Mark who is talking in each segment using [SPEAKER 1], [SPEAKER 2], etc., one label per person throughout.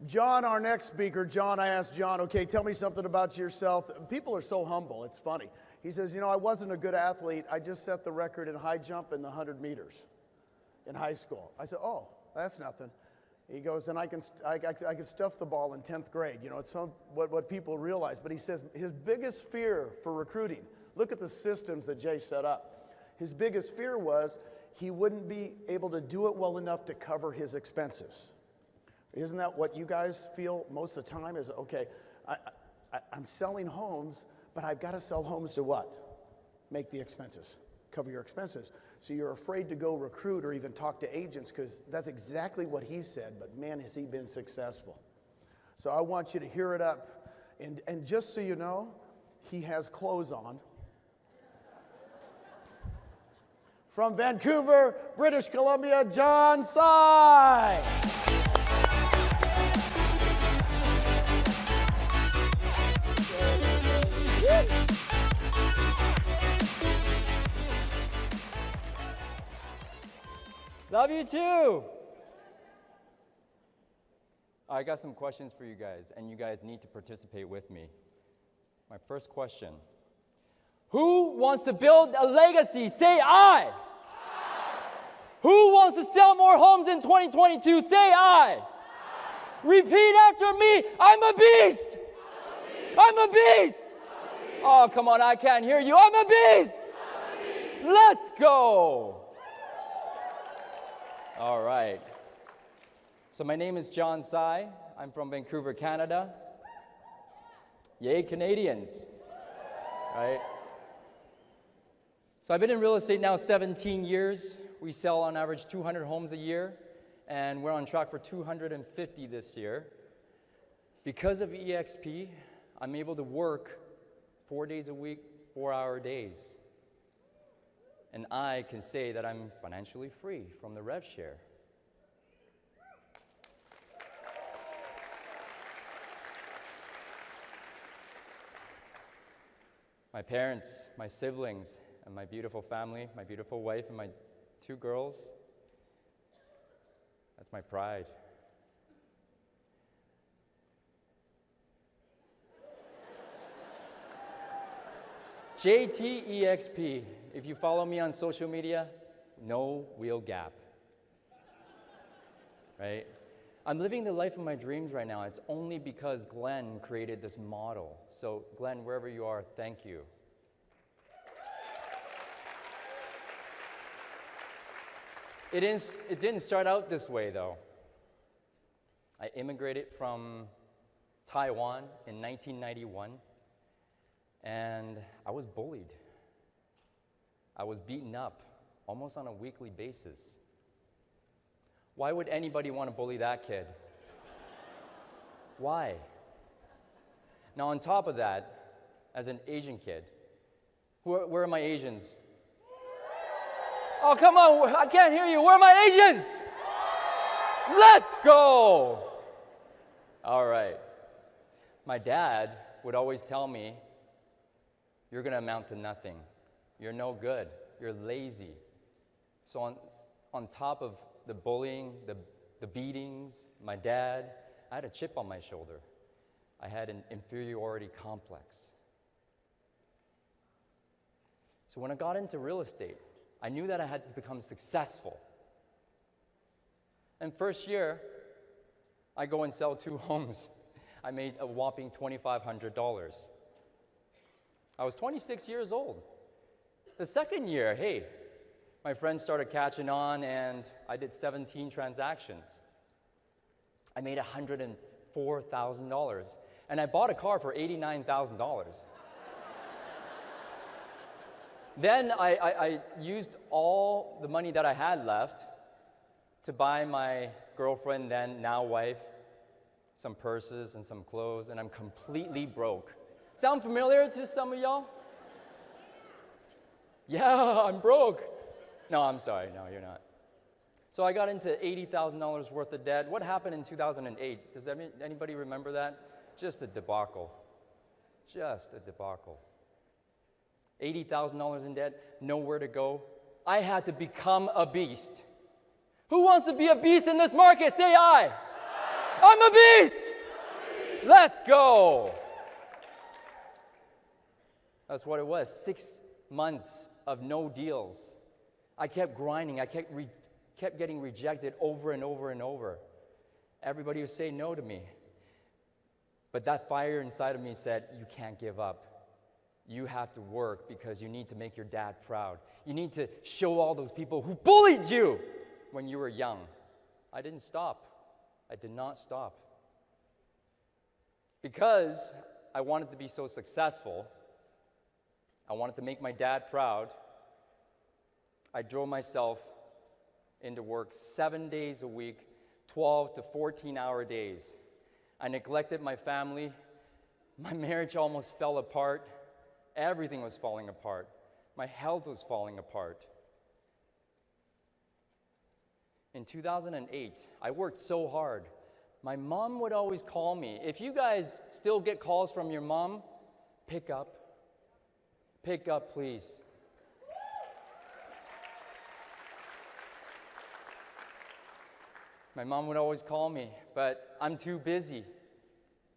[SPEAKER 1] John, our next speaker, John, I asked John, okay, tell me something about yourself. People are so humble, it's funny. He says, I wasn't a good athlete. I just set the record in high jump in the 100 meters in high school. I said, oh, that's nothing. He goes, and I can stuff the ball in 10th grade. It's what people realize. But he says his biggest fear for recruiting, look at the systems that Jay set up. His biggest fear was he wouldn't be able to do it well enough to cover his expenses. Isn't that what you guys feel most of the time is, okay, I'm selling homes, but I've got to sell homes to what? Make the expenses, cover your expenses. So you're afraid to go recruit or even talk to agents because that's exactly what he said, but man, has he been successful. So I want you to hear it up. And just so you know, he has clothes on. From Vancouver, British Columbia, John Tsai.
[SPEAKER 2] Love you too. I got some questions for you guys, and you guys need to participate with me. My first question. Who wants to build a legacy? Say I. Who wants to sell more homes in 2022? Say I. Repeat after me. I'm a beast. I'm a beast. Oh, come on, I can't hear you. I'm a beast. Let's go. All right. So my name is John Tsai. I'm from Vancouver, Canada. Yay, Canadians. Right? So I've been in real estate now 17 years. We sell on average 200 homes a year, and we're on track for 250 this year. Because of EXP, I'm able to work 4 days a week, 4-hour days. And I can say that I'm financially free from the rev share. My parents, my siblings, and my beautiful family, my beautiful wife, and my 2 girls, that's my pride. JTEXP. If you follow me on social media, no wheel gap. Right? I'm living the life of my dreams right now. It's only because Glenn created this model. So Glenn, wherever you are, thank you. It didn't start out this way, though. I immigrated from Taiwan in 1991, and I was bullied. I was beaten up almost on a weekly basis. Why would anybody want to bully that kid? Why? Now, on top of that, as an Asian kid, where are my Asians? Oh, come on, I can't hear you. Where are my Asians? Let's go. All right. My dad would always tell me, you're going to amount to nothing. You're no good. You're lazy. So on top of the bullying, the beatings, my dad, I had a chip on my shoulder. I had an inferiority complex. So when I got into real estate, I knew that I had to become successful. And first year, I go and sell 2 homes. I made a whopping $2,500. I was 26 years old. The second year, hey, my friends started catching on, and I did 17 transactions. I made $104,000, and I bought a car for $89,000. Then I used all the money that I had left to buy my girlfriend, then now wife, some purses and some clothes, and I'm completely broke. Sound familiar to some of y'all? Yeah, I'm broke. No, I'm sorry. No, you're not. So I got into $80,000 worth of debt. What happened in 2008? Does anybody remember that? Just a debacle. Just a debacle. $80,000 in debt, nowhere to go. I had to become a beast. Who wants to be a beast in this market? Say I. I'm a beast! Let's go! That's what it was. 6 months of no deals. I kept grinding. I kept getting rejected over and over and over. Everybody would say no to me. But that fire inside of me said, you can't give up. You have to work because you need to make your dad proud. You need to show all those people who bullied you when you were young. I didn't stop. I did not stop. Because I wanted to be so successful, I wanted to make my dad proud, I drove myself into work 7 days a week, 12 to 14-hour days. I neglected my family. My marriage almost fell apart. Everything was falling apart. My health was falling apart. In 2008, I worked so hard. My mom would always call me. If you guys still get calls from your mom, pick up. Pick up, please. My mom would always call me, but I'm too busy.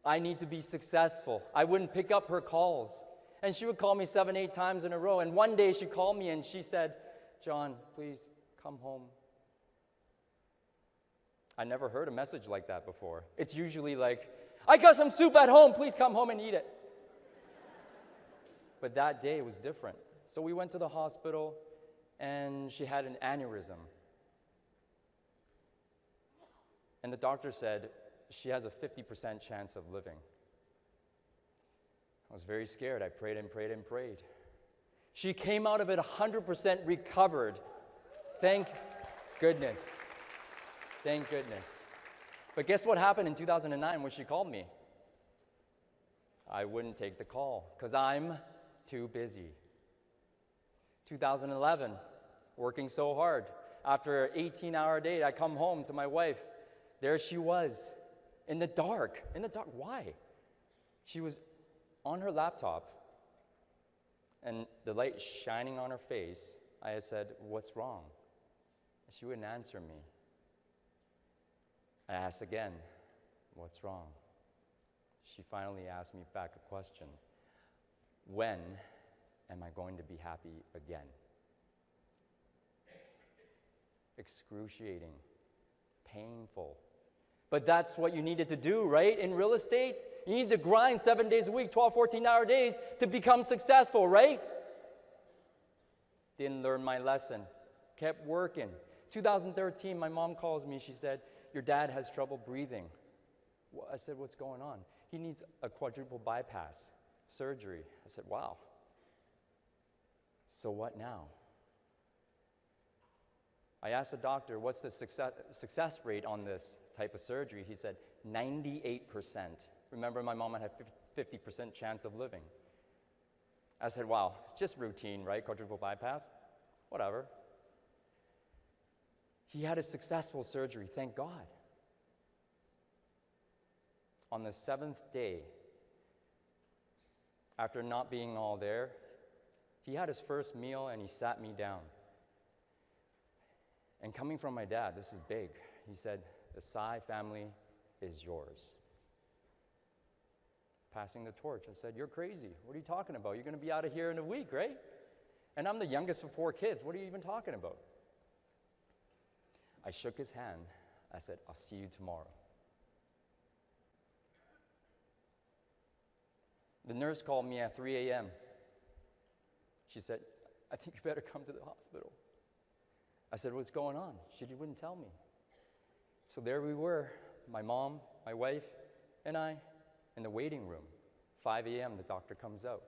[SPEAKER 2] I need to be successful. I wouldn't pick up her calls. And she would call me 7, 8 times in a row. And one day she called me and she said, John, please come home. I never heard a message like that before. It's usually like, I got some soup at home, please come home and eat it. But that day was different. So we went to the hospital and she had an aneurysm. And the doctor said she has a 50% chance of living. I was very scared. I prayed and prayed and prayed. She came out of it 100% recovered. Thank goodness. Thank goodness. But guess what happened in 2009 when she called me? I wouldn't take the call because I'm too busy. 2011, working so hard. After an 18-hour day, I come home to my wife. There she was, in the dark. In the dark, why? She was on her laptop, and the light shining on her face. I said, what's wrong? She wouldn't answer me. I asked again, what's wrong? She finally asked me back a question. When am I going to be happy again? Excruciating, painful. But that's what you needed to do, right? In real estate, you need to grind 7 days a week, 12, 14-hour days to become successful, right? Didn't learn my lesson. Kept working. 2013, my mom calls me. She said, your dad has trouble breathing. I said, what's going on? He needs a quadruple bypass surgery. I said, wow. So what now? I asked the doctor, what's the success rate on this type of surgery? He said, 98%. Remember, my mom had 50% chance of living. I said, wow, it's just routine, right? Quadruple bypass, whatever. He had a successful surgery, thank God. On the 7th day, after not being all there, he had his first meal and he sat me down. And coming from my dad, this is big. He said, the Tsai family is yours. Passing the torch. I said, you're crazy. What are you talking about? You're going to be out of here in a week, right? And I'm the youngest of 4 kids. What are you even talking about? I shook his hand. I said, I'll see you tomorrow. The nurse called me at 3 a.m. She said, I think you better come to the hospital. I said, what's going on? She wouldn't tell me. So there we were, my mom, my wife, and I, in the waiting room. 5 a.m., the doctor comes out.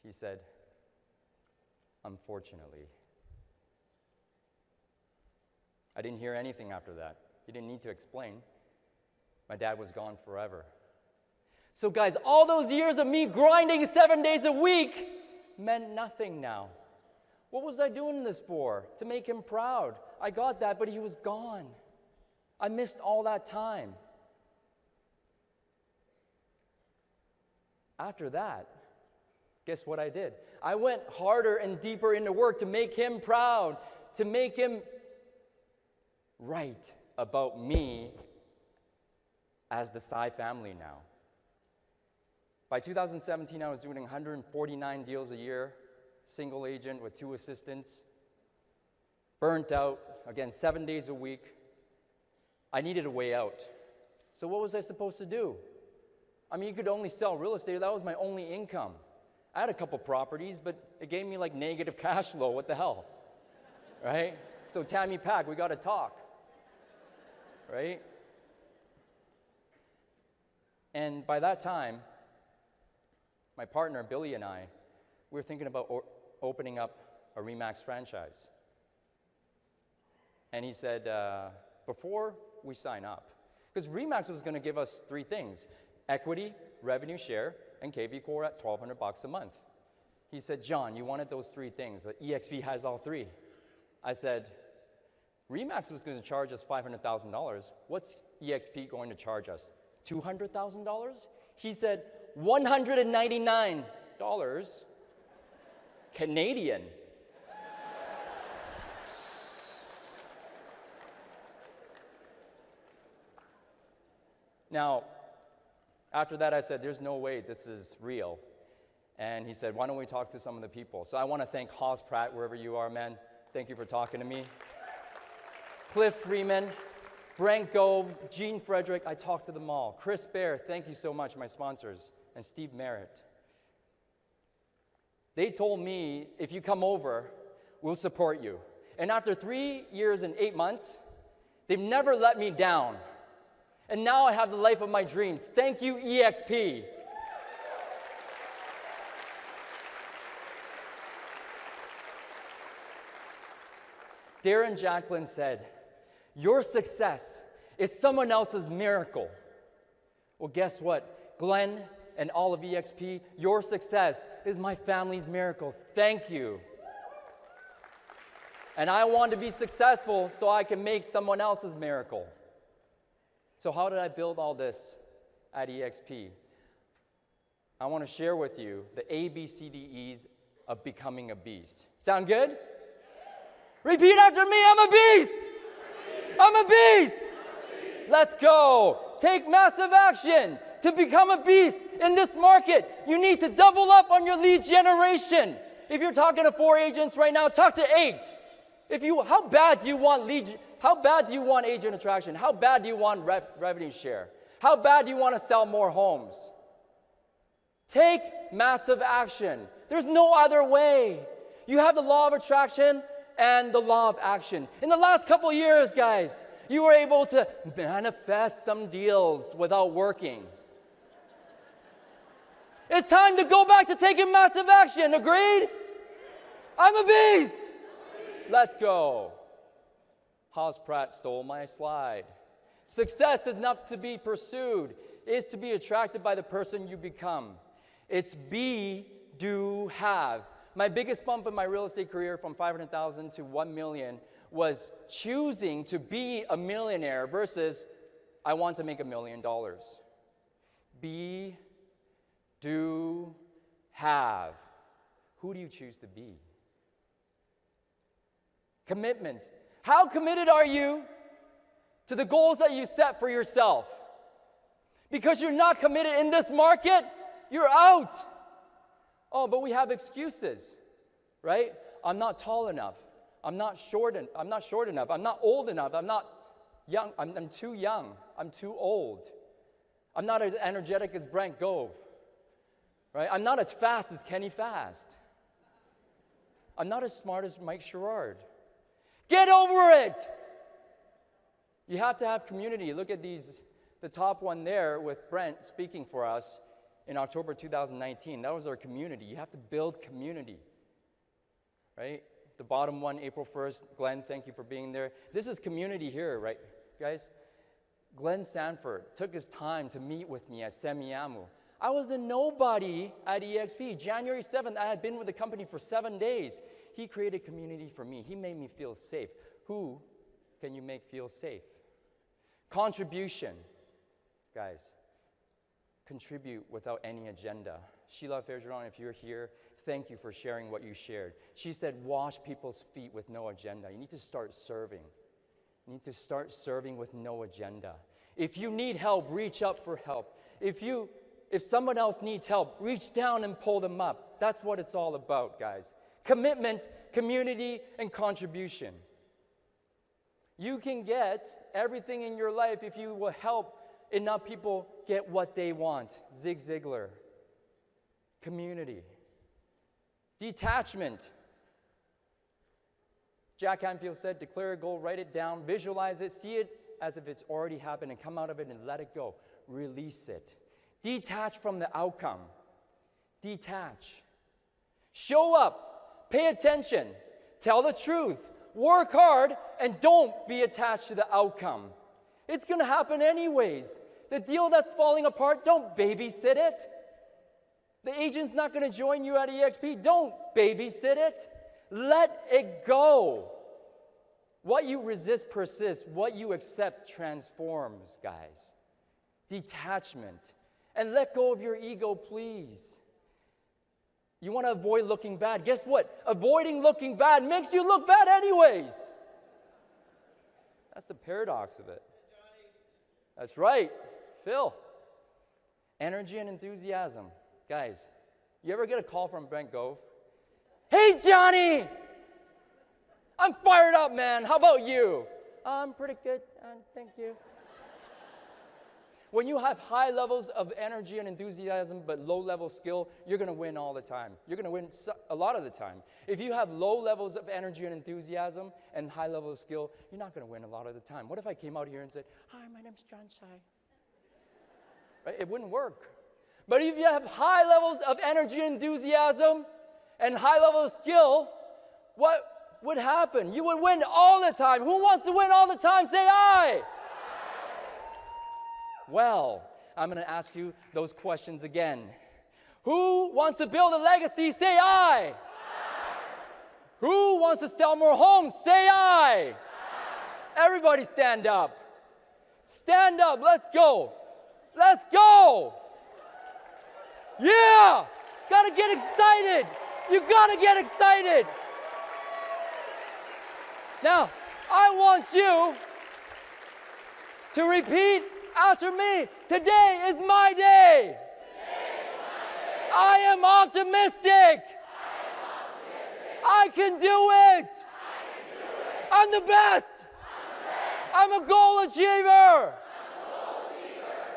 [SPEAKER 2] He said, unfortunately. I didn't hear anything after that. He didn't need to explain. My dad was gone forever. So guys, all those years of me grinding 7 days a week meant nothing now. What was I doing this for? To make him proud. I got that, but he was gone. I missed all that time. After that, guess what I did? I went harder and deeper into work to make him proud, to make him right about me as the Tsai family now. By 2017, I was doing 149 deals a year, single agent with 2 assistants, burnt out, again, 7 days a week. I needed a way out. So what was I supposed to do? I mean, you could only sell real estate. That was my only income. I had a couple properties, but it gave me like negative cash flow. What the hell, right? So Tammy Pack, we got to talk, right? And by that time, my partner, Billy, and I, we were thinking about opening up a RE/MAX franchise. And he said, before we sign up, because RE/MAX was going to give us 3 things: equity, revenue share, and KV Core at $1,200 a month. He said, John, you wanted those 3 things, but EXP has all 3. I said, RE/MAX was going to charge us $500,000. What's EXP going to charge us? $200,000? He said, $199 Canadian. Now, after that, I said, there's no way this is real. And he said, why don't we talk to some of the people? So I want to thank Haas Pratt, wherever you are, man. Thank you for talking to me. Cliff Freeman, Brent Gove, Gene Frederick, I talked to them all. Chris Bear, thank you so much, my sponsors, and Steve Merritt. They told me, if you come over, we'll support you. And after 3 years and 8 months, they've never let me down. And now I have the life of my dreams. Thank you, EXP. Darren Jacklin said, your success is someone else's miracle. Well, guess what? Glenn and all of EXP, your success is my family's miracle. Thank you. And I want to be successful so I can make someone else's miracle. So how did I build all this at EXP? I want to share with you the ABCDEs of becoming a beast. Sound good? Repeat after me, I'm a beast. I'm a beast. Let's go. Take massive action. To become a beast in this market, you need to double up on your lead generation. If you're talking to 4 agents right now, talk to 8. How bad do you want how bad do you want agent attraction? How bad do you want revenue share? How bad do you want to sell more homes? Take massive action. There's no other way. You have the law of attraction and the law of action. In the last couple of years, guys, you were able to manifest some deals without working. It's time to go back to taking massive action. Agreed? I'm a beast. Let's go. Haas Pratt stole my slide. Success is not to be pursued. It is to be attracted by the person you become. It's be, do, have. My biggest bump in my real estate career from $500,000 to $1 million was choosing to be a millionaire versus I want to make $1 million. Be, do, have. Who do you choose to be? Commitment. How committed are you to the goals that you set for yourself? Because you're not committed in this market, you're out. Oh, but we have excuses, right? I'm not tall enough. I'm not short enough. I'm not old enough. I'm not young. I'm too young. I'm too old. I'm not as energetic as Brent Gove, right? I'm not as fast as Kenny Fast. I'm not as smart as Mike Sherrard. Get over it. You have to have community. Look at these, the top one there with Brent speaking for us in October 2019. That was our community. You have to build community, right? The bottom one, April 1st. Glenn, thank you for being there. This is community here, right, guys? Glenn Sanford took his time to meet with me at Semiamu. I was a nobody at EXP. January 7th, I had been with the company for 7 days. He created community for me. He made me feel safe. Who can you make feel safe? Contribution. Guys, contribute without any agenda. Sheila Fairgeron, if you're here, thank you for sharing what you shared. She said, wash people's feet with no agenda. You need to start serving. You need to start serving with no agenda. If you need help, reach up for help. If someone else needs help, reach down and pull them up. That's what it's all about, guys. Commitment, community, and contribution. You can get everything in your life if you will help enough people get what they want. Zig Ziglar. Community. Detachment. Jack Canfield said, declare a goal, write it down, visualize it, see it as if it's already happened, and come out of it and let it go. Release it. Detach from the outcome. Detach. Show up. Pay attention. Tell the truth. Work hard, and don't be attached to the outcome. It's going to happen anyways. The deal that's falling apart, don't babysit it. The agent's not going to join you at EXP. Don't babysit it. Let it go. What you resist persists. What you accept transforms, guys. Detachment. And let go of your ego, please. You want to avoid looking bad. Guess what? Avoiding looking bad makes you look bad anyways. That's the paradox of it. That's right. Phil. Energy and enthusiasm. Guys, you ever get a call from Brent Gove? Hey, Johnny! I'm fired up, man. How about you? I'm pretty good. Thank you. When you have high levels of energy and enthusiasm but low level skill, you're going to win all the time. You're going to win a lot of the time. If you have low levels of energy and enthusiasm and high level of skill, you're not going to win a lot of the time. What if I came out here and said, hi, my name's John Tsai? Right? It wouldn't work. But if you have high levels of energy and enthusiasm and high level of skill, what would happen? You would win all the time. Who wants to win all the time? Say aye. Well, I'm going to ask you those questions again. Who wants to build a legacy? Say aye. Aye. Who wants to sell more homes? Say aye. Aye. Everybody stand up. Stand up. Let's go. Let's go. Yeah. Got to get excited. You got to get excited. Now, I want you to repeat after me. Today is my day. I am optimistic. I can do it. I'm the best. I'm a goal achiever.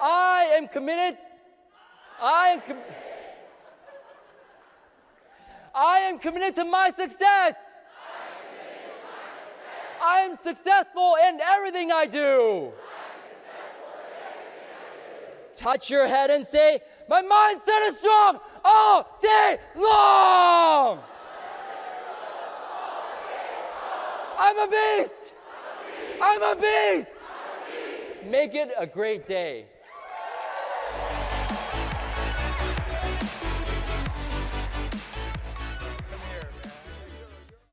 [SPEAKER 2] I am committed. I am committed to my success. I am successful in everything I do. Touch your head and say, my mindset is strong all day long. I'm a beast. I'm a beast. Make it a great day.